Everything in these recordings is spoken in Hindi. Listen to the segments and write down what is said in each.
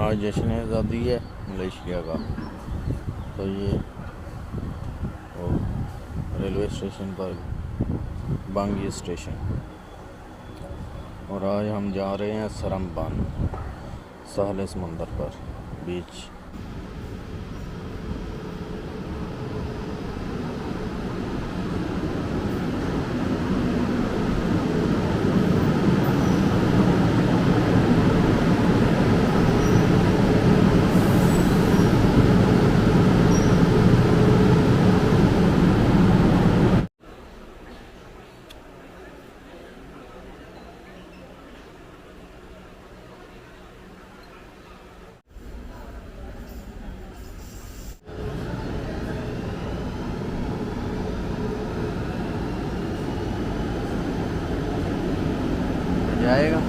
आज जश्न आज़ादी है मलेशिया का। तो ये रेलवे स्टेशन पर बांगी स्टेशन, और आज हम जा रहे हैं सरम्बान साहले समंदर पर बीच। जाएगा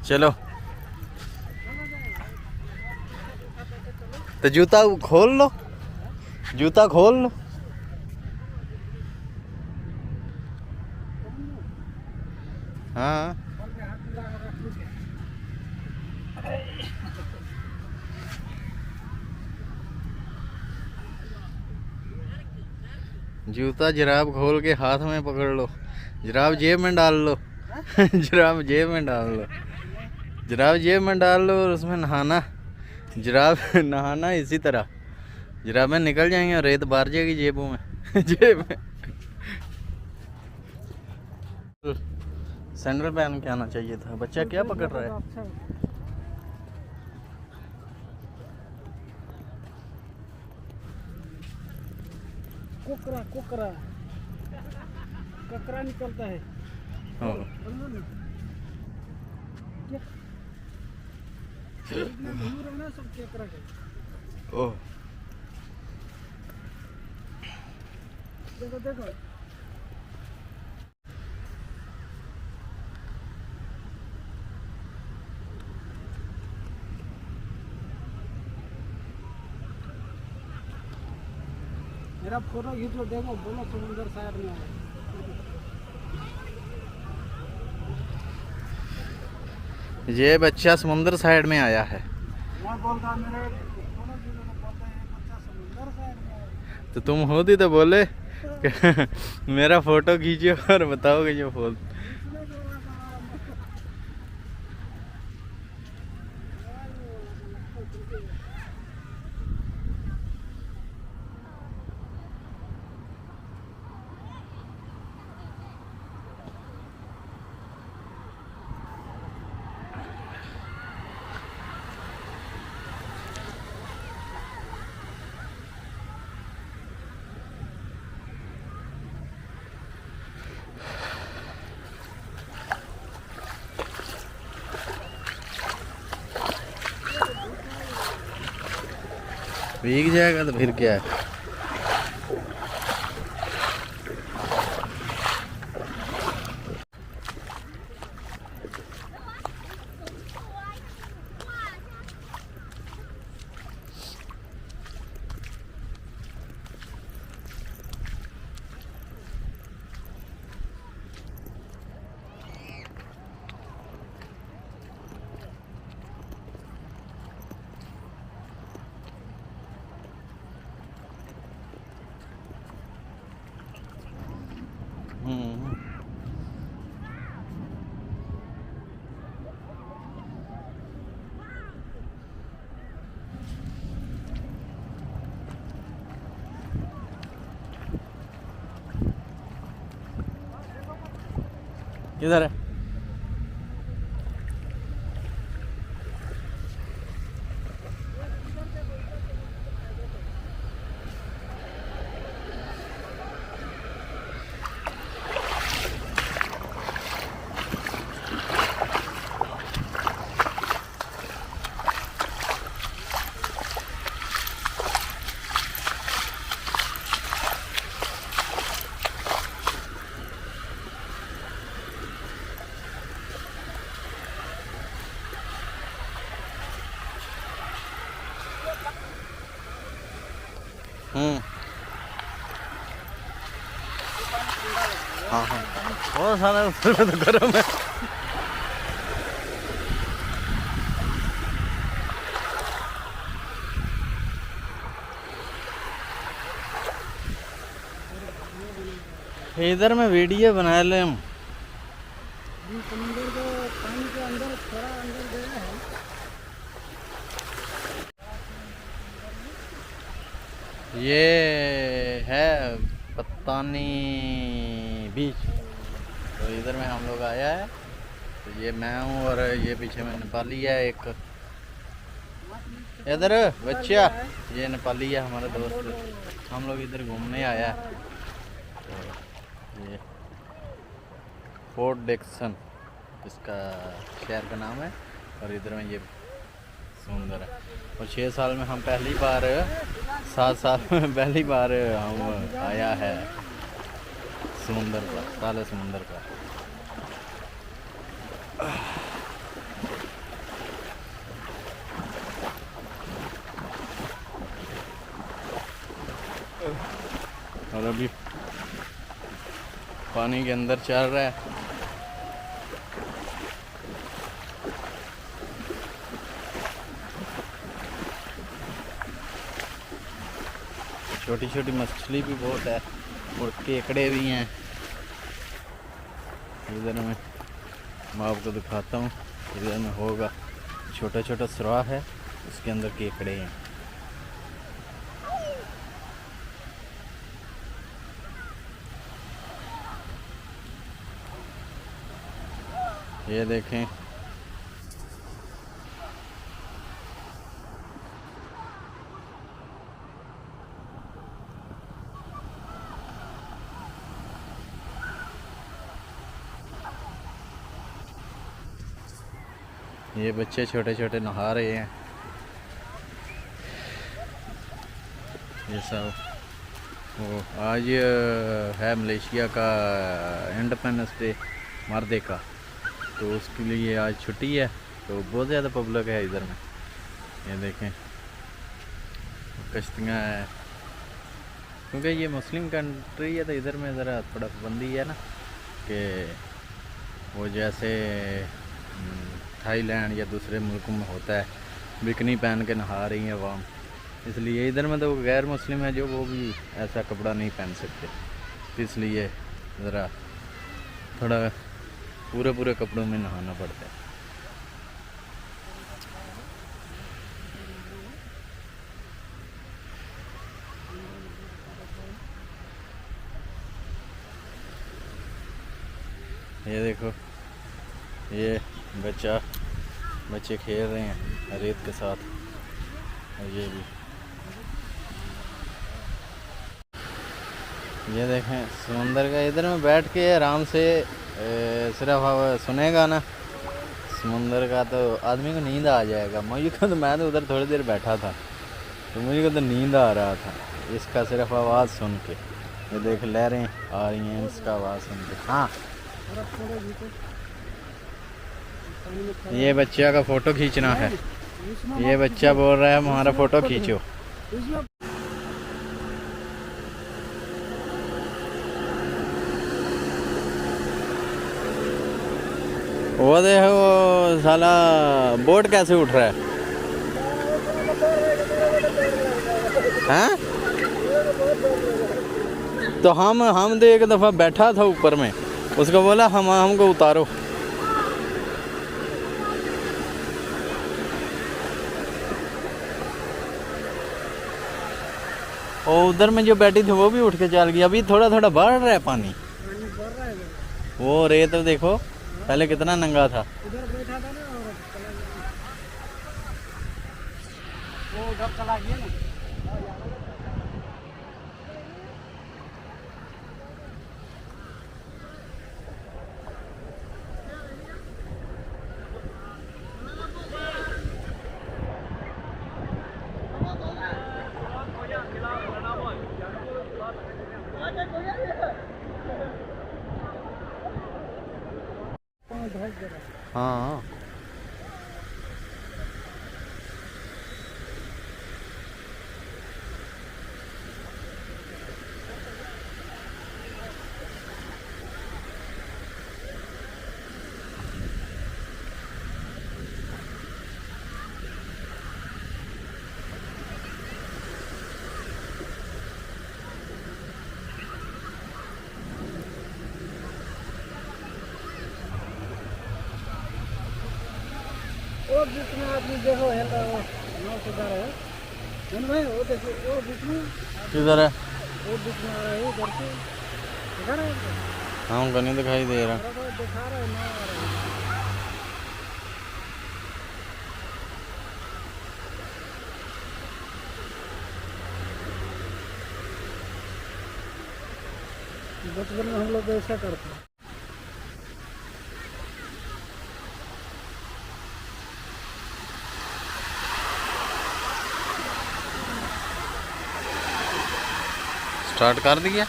चलो। तो जूता खोल लो, जूता खोल लो। हाँ जूता जराब खोल के हाथ में पकड़ लो, जराब जेब में डाल लो। जराब जेब में डाल लो, जराब जेब में डाल लो और उसमें नहाना। जराब नहाना इसी तरह, जराबें निकल जाएंगी और रेत बाहर जाएगी जेबों में। जेब में सैंडल पहन के आना चाहिए था। बच्चा क्या पकड़ रहा है? कुकरा कुकरा ककरा निकलता है। सब केकरा के। ओह देखो देखो मेरा फोटो खींच लो। देखो बोलो समुंदर साइड में है। ये बच्चा समुंदर साइड में आया है। मैं बोल रहा मेरे फोटो खींच लो, बोलता है बच्चा समुंदर साइड में है। तो तुम होती तो बोले मेरा फोटो खींचिए और बताओगे जो फोन। भीग जाएगा तो फिर क्या है। इधर है। हाँ हाँ बहुत सारा उसमें तो गर्म है। इधर में वीडियो बना ले हम। समुद्र के पानी के अंदर थोड़ा अंदर गया है। ये है पत्तानी बीच। तो इधर में हम लोग आया है। तो ये मैं हूँ और ये पीछे में नेपाली है एक। इधर बच्चा ये नेपाली है हमारा दोस्त। हम लोग इधर घूमने आया है। तो ये फोर्ट डिक्सन इसका शहर का नाम है। और इधर में ये समुंदर है। और 6 साल में हम पहली बार 7 साल में पहली बार हम आया है समुंदर का, काले समुंदर का। और अभी पानी के अंदर चल रहा है। छोटी छोटी मछली भी बहुत है और केकड़े भी हैं। इधर में मैं आपको दिखाता हूँ। इधर में होगा छोटा छोटा सुराख है, उसके अंदर केकड़े हैं। ये देखें ये बच्चे छोटे छोटे नहा रहे हैं। ये सब वो आज है मलेशिया का इंडिपेंडेंस डे मर्दे का, तो उसके लिए आज छुट्टी है। तो बहुत ज़्यादा पब्लिक है इधर में। ये देखें कश्तियाँ हैं, क्योंकि ये मुस्लिम कंट्री है। तो इधर में ज़रा थोड़ा पाबंदी है ना कि वो जैसे थाईलैंड या दूसरे मुल्कों में होता है बिकनी पहन के नहा रही है अवाम। इसलिए इधर में तो गैर मुस्लिम है जो, वो भी ऐसा कपड़ा नहीं पहन सकते। इसलिए ज़रा थोड़ा पूरे कपड़ों में नहाना पड़ता है। ये देखो ये बच्चे खेल रहे हैं रेत के साथ। और ये भी ये देखें समुंदर का। इधर में बैठ के आराम से सिर्फ सुनेगा ना समुंदर का, तो आदमी को नींद आ जाएगा। मैं तो उधर थोड़ी देर बैठा था तो मुझे को तो नींद आ रहा था इसका सिर्फ आवाज़ सुन के। ये देख लहरें आ रही हैं इसका आवाज़ सुन के। हाँ ये बच्चा का फ़ोटो खींचना है। ये बच्चा बोल रहा है हमारा फ़ोटो खींचो। वो देखो साला बोट कैसे उठ रहा है। हैं? तो हम तो एक दफ़ा बैठा था ऊपर में, उसको बोला हमको उतारो। और उधर में जो बैठी थी वो भी उठ के चल गई। अभी थोड़ा थोड़ा बढ़ रहा है पानी। वो रेत देखो पहले कितना नंगा था। उधर बैठा था ना और चला गया। वो उधर चला गया ना। हाँ वो बीच में आदमी देखो है तो नाव से जा रहा है जन भाई। वो देखो वो बीच में, किधर है। वो बीच में आ रहा है इधर से। दिखा रहा है हाँ उनका नहीं दिखाई दे रहा। बराबर दिखा रहा है, नाव आ रहा है। बचपन में हम लोग ऐसा करते हैं। स्टार्ट कर दिया।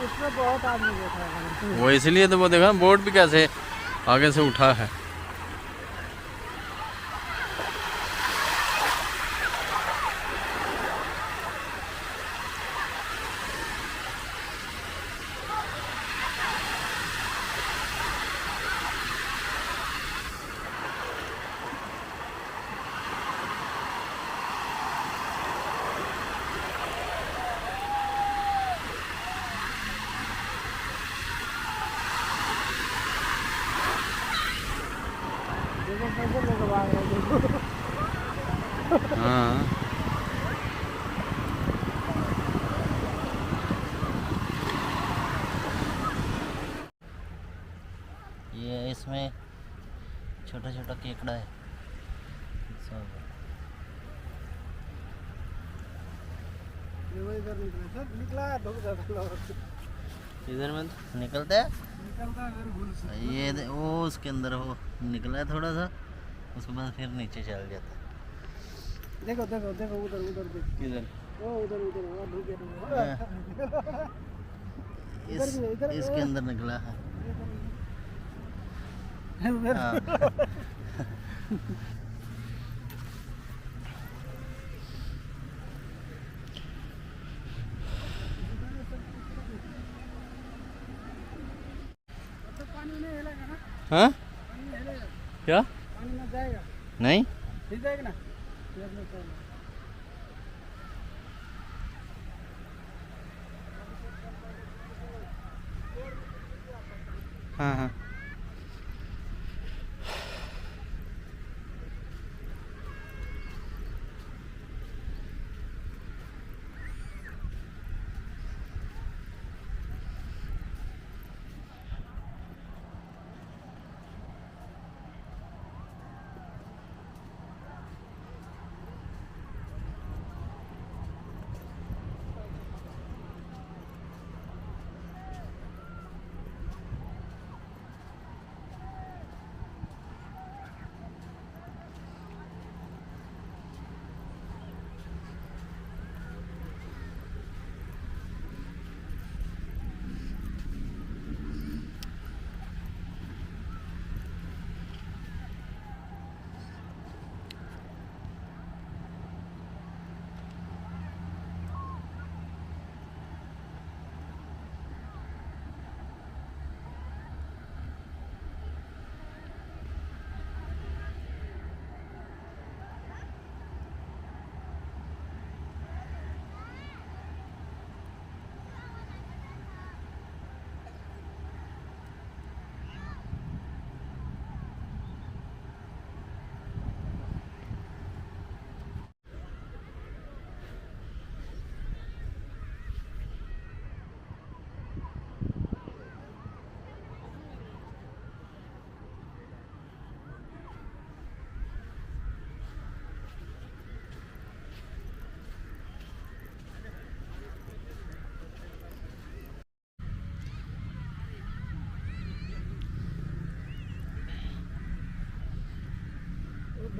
उसमें बहुत आदमी बैठा है। वो इसलिए तो वो देखा बोर्ड भी कैसे आगे से उठा है। देखो कैसे लोग भाग रहे हैं, देखो। हाँ ये इसमें छोटा छोटा केकड़ा है सब। ये वो इधर निकला सर, निकला है धूप ज्यादा इधर में निकलता है। निकलता है फिर भूल से। वो उसके अंदर हो निकला है थोड़ा सा, उसके बाद फिर नीचे चल जाता है। देखो देखो देखो उधर उधर देखो। किधर। वो उधर उधर वो ढूंढ गया। इसके अंदर निकला है। उधर हाँ। तो पानी नहीं हिलेगा ना, हाँ पानी नहीं हिलेगा, क्या पानी में जाएगा, नहीं। हिल जाएगा ना। ये अपने चलो। हाँ हाँ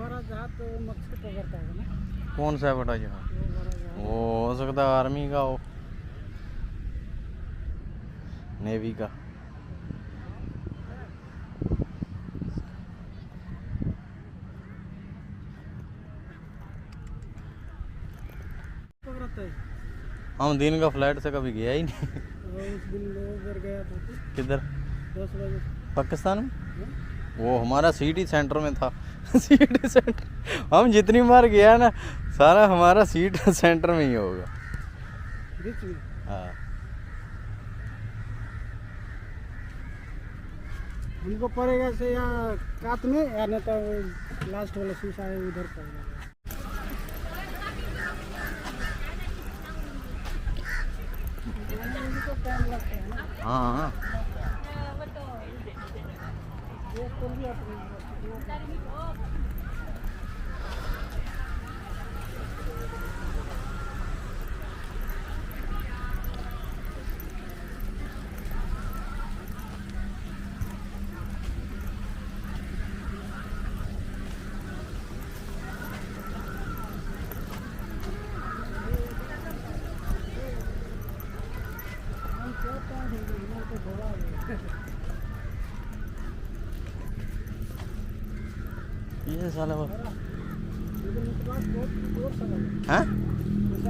बड़ा जहाज तो मछली पकड़ता है ना, कौन सा है बड़ा जहाज? वो बड़ा जहाज। वो हो सकता है आर्मी का हो, नेवी का। पकड़ता है। हम दिन का फ्लाइट से कभी गया ही नहीं। और उस दिन लोग उधर गया था तो किधर? 10 बजे। पाकिस्तान में? हाँ? वो हमारा सिटी सेंटर में था। सिटी सेंटर हम जितनी बार गया ना, सारा हमारा सीट सेंटर में ही होगा। बीच में। हाँ। हमको पड़ेगा से यहाँ कात में, या नहीं तो लास्ट वाला शीशा है उधर पड़ेगा। टाइम लगता है ना। हाँ ये तो भी अपनी ये साला वो बहुत समय हाँ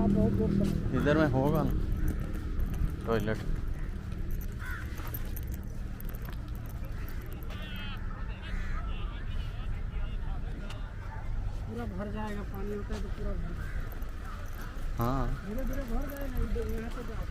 बहुत समय। इधर में होगा ना टॉयलेट। पूरा भर जाएगा, पानी होता है तो पूरा भर, हाँ धीरे धीरे भर जाएगा। इधर यहाँ से जाओ।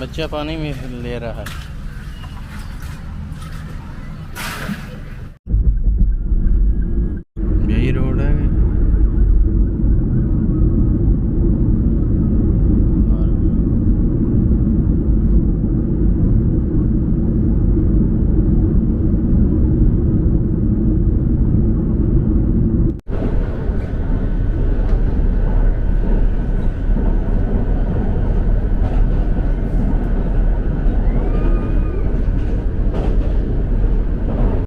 बच्चा पानी में ले रहा है। यही रोड है।